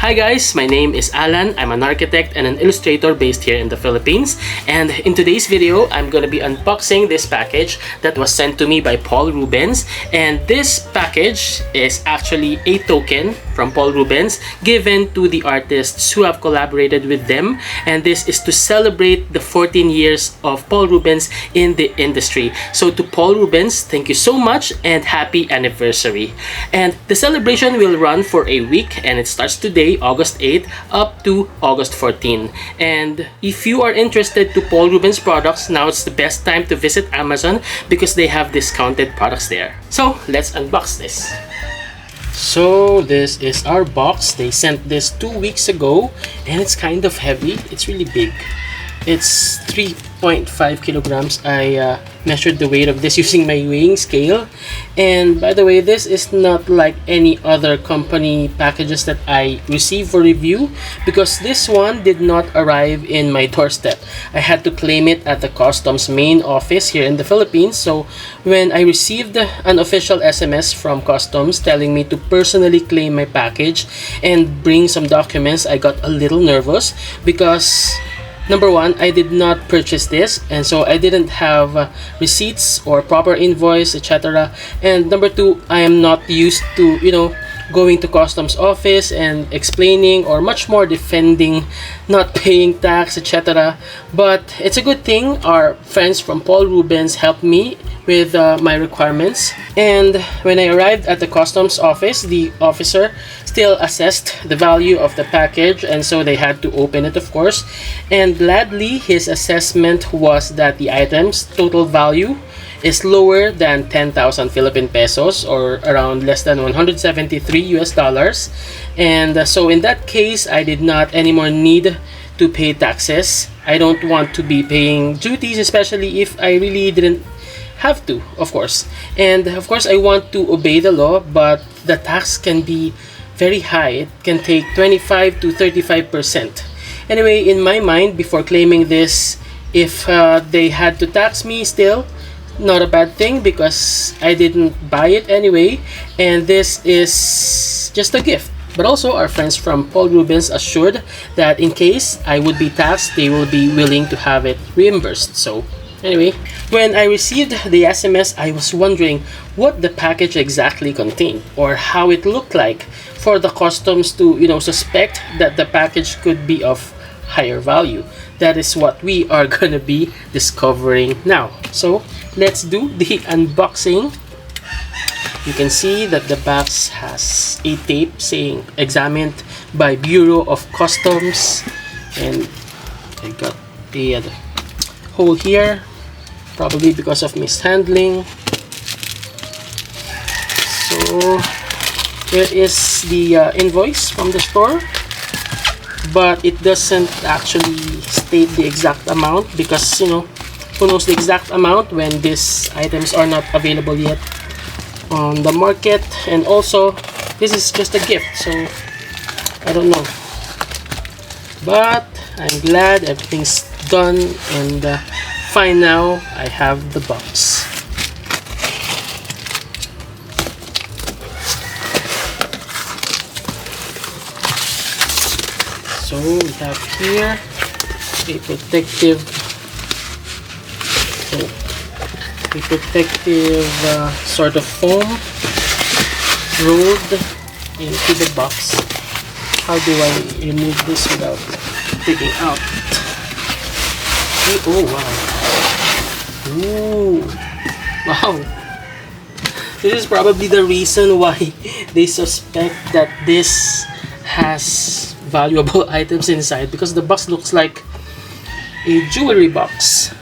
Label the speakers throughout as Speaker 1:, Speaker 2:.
Speaker 1: Hi guys, my name is Alan. I'm an architect and an illustrator based here in the Philippines. And in today's video, I'm going to be unboxing this package that was sent to me by Paul Rubens. And this package is actually a token from Paul Rubens given to the artists who have collaborated with them. And this is to celebrate the 14 years of Paul Rubens in the industry. So to Paul Rubens, thank you so much and happy anniversary. And the celebration will run for a week and it starts today, August 8th, up to August 14. And if you are interested to Paul Rubens products, now it's the best time to visit Amazon because they have discounted products there. So let's unbox this. So this is our box. They sent this 2 weeks ago and it's kind of heavy. It's really big. It's 3.5 kilograms. I measured the weight of this using my weighing scale. And by the way, this is not like any other company packages that I received for review because this one did not arrive in my doorstep. I had to claim it at the customs main office here in the Philippines. So when I received an official SMS from customs telling me to personally claim my package and bring some documents, I got a little nervous because number one, I did not purchase this, and so I didn't have receipts or proper invoice, etc. And number two, I am not used to, going to customs office and explaining or much more defending not paying tax, etc. But it's a good thing our friends from Paul Rubens helped me with my requirements. And when I arrived at the customs office, the officer still assessed the value of the package, and so they had to open it, of course. And gladly, his assessment was that the item's total value is lower than 10,000 Philippine pesos or around less than 173 US dollars. And so in that case, I did not anymore need to pay taxes. I don't want to be paying duties, especially if I really didn't have to, of course. And of course, I want to obey the law, but the tax can be very high. It can take 25 to 35%. Anyway, in my mind, before claiming this, if they had to tax me still, not a bad thing because I didn't buy it anyway, and this is just a gift. But also, our friends from Paul Rubens assured that in case I would be taxed, they will be willing to have it reimbursed. So anyway, when I received the SMS, I was wondering what the package exactly contained or how it looked like for the customs to, suspect that the package could be of higher value. That is what we are gonna be discovering now. So let's do the unboxing. You can see that the box has a tape saying examined by Bureau of Customs, and I got a hole here, probably because of mishandling. So here is the invoice from the store, but it doesn't actually state the exact amount because who knows the exact amount when these items are not available yet on the market. And also, this is just a gift, so I don't know, but I'm glad everything's done and fine now. I have the box. So we have here a protective sort of foam rolled into the box. How do I remove this without taking out? Oh wow! Ooh, wow! This is probably the reason why they suspect that this has valuable items inside, because the box looks like a jewelry box.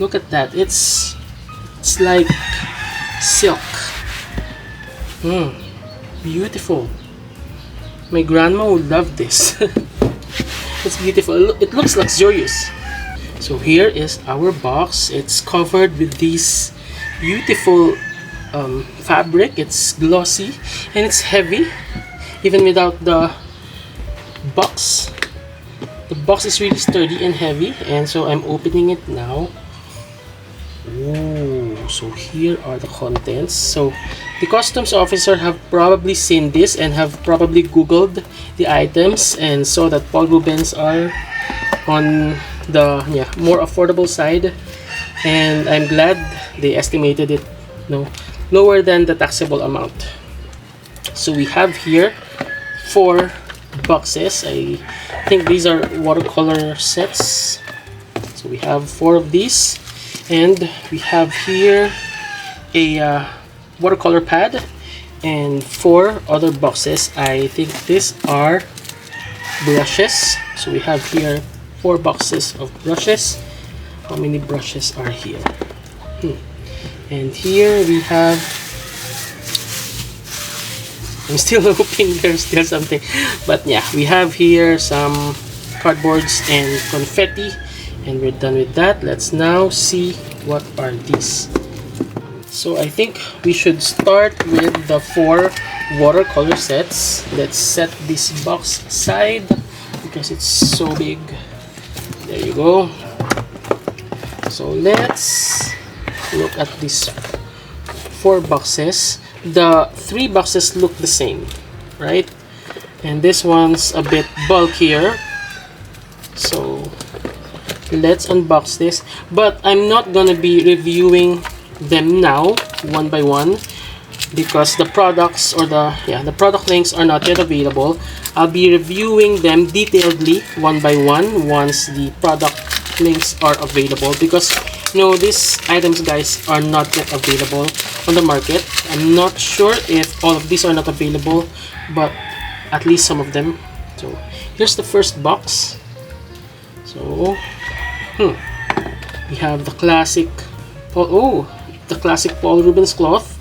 Speaker 1: Look at that, it's like silk. Beautiful. My grandma would love this. It's beautiful. It looks luxurious. So here is our box. It's covered with this beautiful fabric. It's glossy and it's heavy even without the box. The box is really sturdy and heavy, and so I'm opening it now. Ooh, So here are the contents. So the customs officer have probably seen this and have probably googled the items and saw that Paul Rubens are on the more affordable side, and I'm glad they estimated it lower than the taxable amount. So we have here 4 boxes. I think these are watercolor sets. So we have 4 of these, and we have here a watercolor pad and 4 other boxes. I think these are brushes. So we have here 4 boxes of brushes. How many brushes are here? And here we have, I'm still hoping there's still something, but yeah, we have here some cardboards and confetti, and we're done with that. Let's now see what are these. So I think we should start with the 4 watercolor sets. Let's set this box aside because it's so big. There you go. So let's look at these 4 boxes. The 3 boxes look the same, right? And this one's a bit bulkier. So let's unbox this. But I'm not gonna be reviewing them now one by one because the products or the product links are not yet available. I'll be reviewing them detailedly one by one once the product links are available, because these items, guys, are not yet available on the market. I'm not sure if all of these are not available, but at least some of them. So here's the first box. So we have the classic Paul Rubens cloth,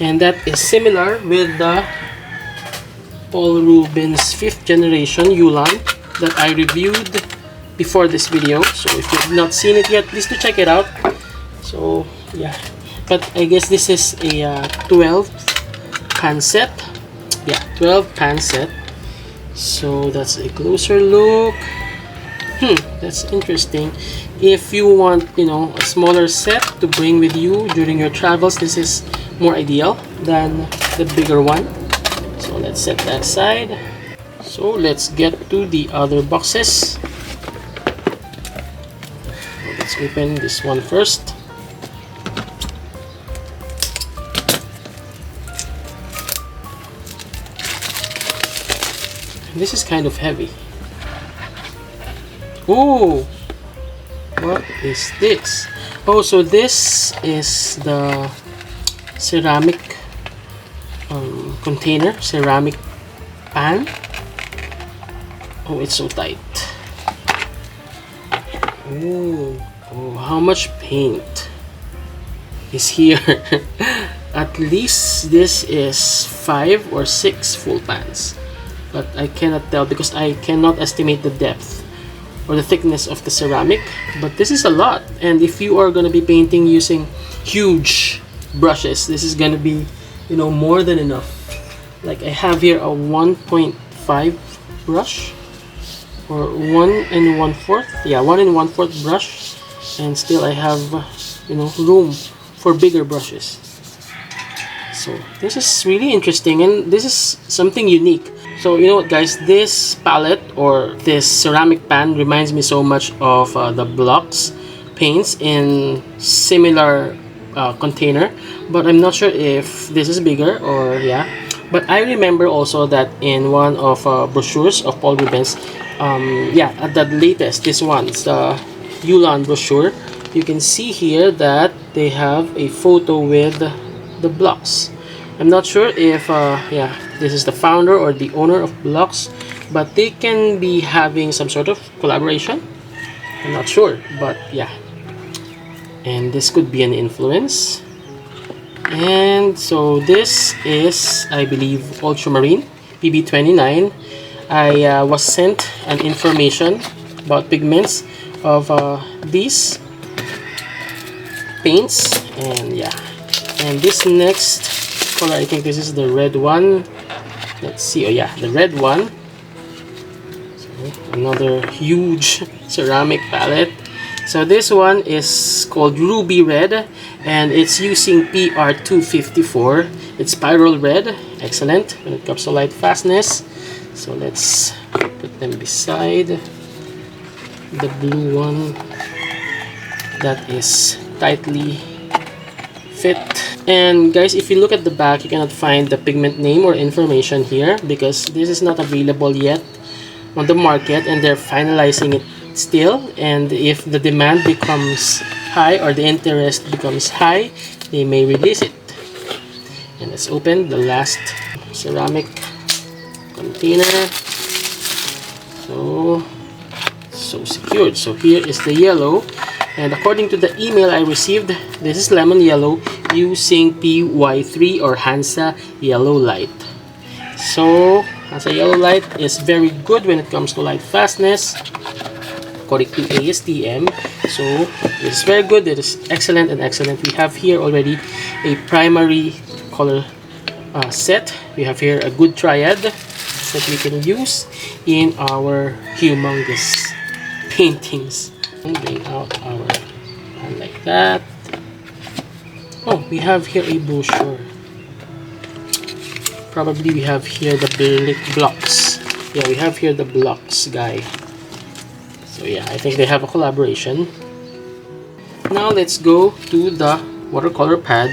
Speaker 1: and that is similar with the Paul Rubens 5th generation Ulan that I reviewed before this video. So if you've not seen it yet, please do check it out. So yeah, but I guess this is a 12 pan set. Yeah, 12 pan set. So that's a closer look. That's interesting. If you want a smaller set to bring with you during your travels, this is more ideal than the bigger one. So let's set that aside. So let's get to the other boxes. Let's open this one first. This is kind of heavy. Oh, what is this? Oh, so this is the ceramic container, ceramic pan. Oh, it's so tight. Oh, how much paint is here? At least this is 5 or 6 full pans, but I cannot tell because I cannot estimate the depth or the thickness of the ceramic, but this is a lot. And if you are going to be painting using huge brushes, this is going to be more than enough. Like I have here a 1.5 brush, or 1 1/4, yeah, 1 1/4 brush, and still I have room for bigger brushes. So this is really interesting, and this is something unique. So you know what, guys, this palette or this ceramic pan reminds me so much of the blocks paints in similar container, but I'm not sure if this is bigger or but I remember also that in one of brochures of Paul Rubens, at the latest, this one's the Ulan brochure, you can see here that they have a photo with the blocks. I'm not sure if this is the founder or the owner of Blocks, but they can be having some sort of collaboration. I'm not sure, but yeah. And this could be an influence. And so this is, I believe, Ultramarine PB29. I was sent an information about pigments of these paints, and and this next color, I think this is the red one. Let's see. Oh yeah, the red one. So another huge ceramic palette, So this one is called Ruby Red, and it's using PR254. It's spiral red, excellent when it comes to light fastness. So let's put them beside the blue one that is tightly fit. And guys, if you look at the back, you cannot find the pigment name or information here because this is not available yet on the market, and they're finalizing it still. And if the demand becomes high or the interest becomes high, they may release it. And let's open the last ceramic container. So secured. So here is the yellow, and according to the email I received, this is lemon yellow using PY3 or Hansa yellow light. So Hansa yellow light is very good when it comes to light fastness according to ASTM. So it's very good. It is excellent and excellent. We have here already a primary color set. We have here a good triad that we can use in our humongous paintings. And bring out our hand like that. Oh, we have here a brochure. Probably we have here the blocks. Yeah, we have here the blocks guy. So yeah, I think they have a collaboration. Now let's go to the watercolor pad.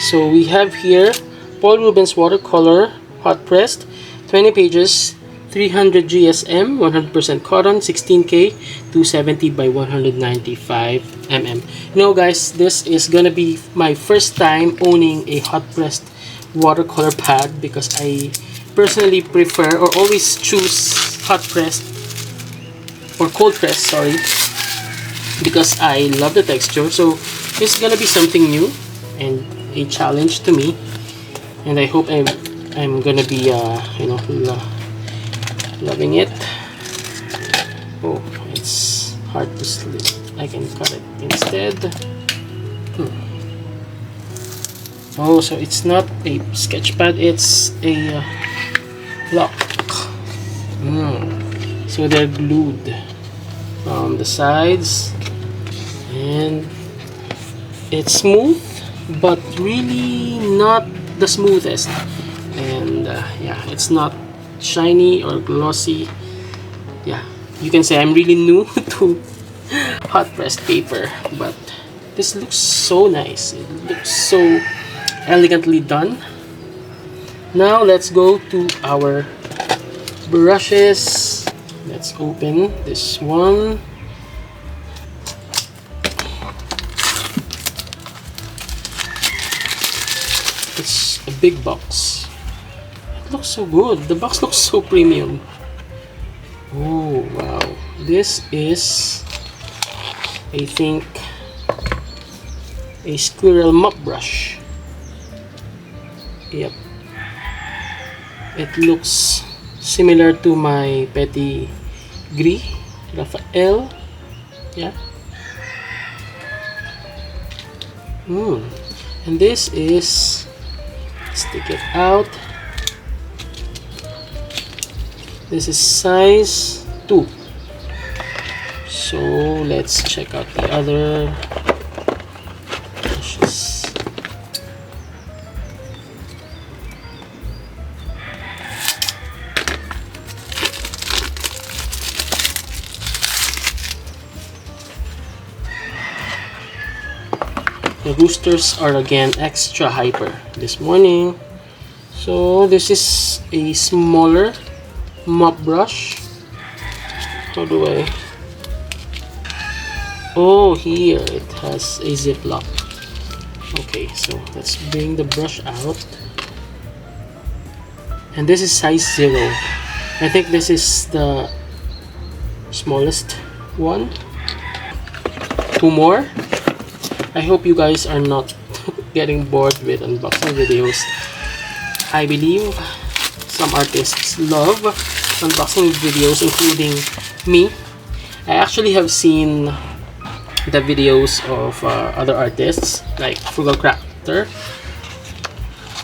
Speaker 1: So we have here Paul Rubens watercolor hot pressed, 20 pages, 300 GSM, 100% cotton, 16K, 270 by 195 mm. You know guys, this is gonna be my first time owning a hot pressed watercolor pad because I personally prefer or always choose hot pressed or cold pressed, sorry, because I love the texture. So this is gonna be something new and a challenge to me, and I hope I'm gonna be you know, loving it. Oh, it's hard to slip. I can cut it instead. Oh, so it's not a sketch pad, it's a block. So they're glued from the sides, and it's smooth but really not the smoothest. And yeah, it's not shiny or glossy. Yeah, you can say I'm really new to hot pressed paper, but this looks so nice. It looks so elegantly done. Now let's go to our brushes. Let's open this one. It's a big box. It looks so good. The box looks so premium. Oh wow, this is, I think, a squirrel mop brush. Yep, it looks similar to my Petit Gris Raphael. Yeah. And this is, let's take it out. This is size 2. So let's check out the other brushes. The roosters are again extra hyper this morning. So this is a smaller mop brush. How do I? Oh, here it has a ziplock. Okay, so let's bring the brush out. And this is size 0. I think this is the smallest one. 2 more. I hope you guys are not getting bored with unboxing videos. I believe some artists love unboxing videos, including me. I actually have seen the videos of other artists like Frugal Crafter,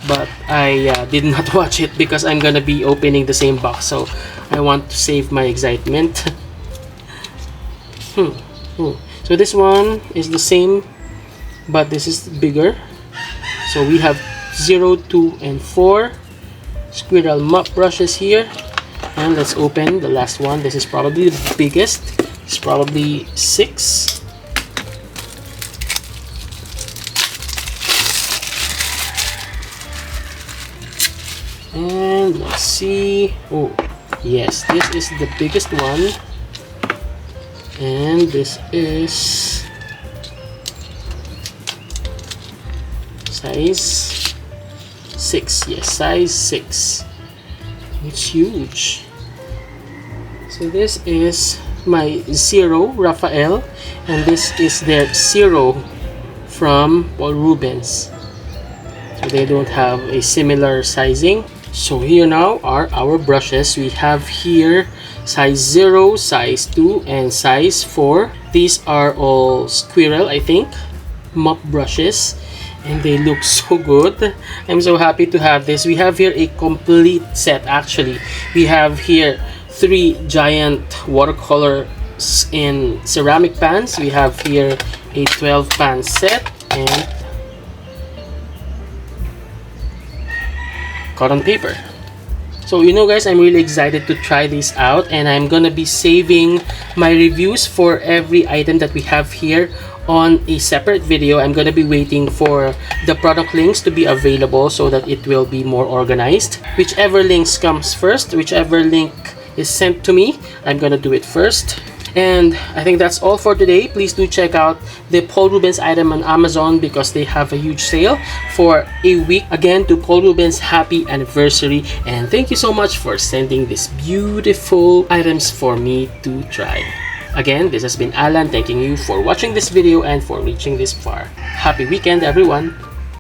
Speaker 1: but I did not watch it because I'm gonna be opening the same box, so I want to save my excitement. So this one is the same, but this is bigger. So we have 0, 2, and 4 squirrel mop brushes here. And let's open the last one. This is probably the biggest. It's probably 6. And let's see. Oh, yes, this is the biggest one. And this is size 6. Yes, size 6. It's huge. So this is my 0 Raphael, and this is their 0 from Paul Rubens. So they don't have a similar sizing. So here now are our brushes. We have here size 0, size 2, and size 4. These are all squirrel, I think, mop brushes, and they look so good. I'm so happy to have this. We have here a complete set actually. We have here 3 giant watercolors in ceramic pans. We have here a 12 pan set and cotton paper. So you know guys, I'm really excited to try this out, and I'm gonna be saving my reviews for every item that we have here on a separate video. I'm gonna be waiting for the product links to be available so that it will be more organized. Whichever links comes first, whichever link is sent to me, I'm gonna do it first. And I think that's all for today. Please do check out the Paul Rubens item on Amazon because they have a huge sale for a week. Again, to Paul Rubens, happy anniversary, and thank you so much for sending these beautiful items for me to try. Again, this has been Alan thanking you for watching this video and for reaching this far. Happy weekend everyone!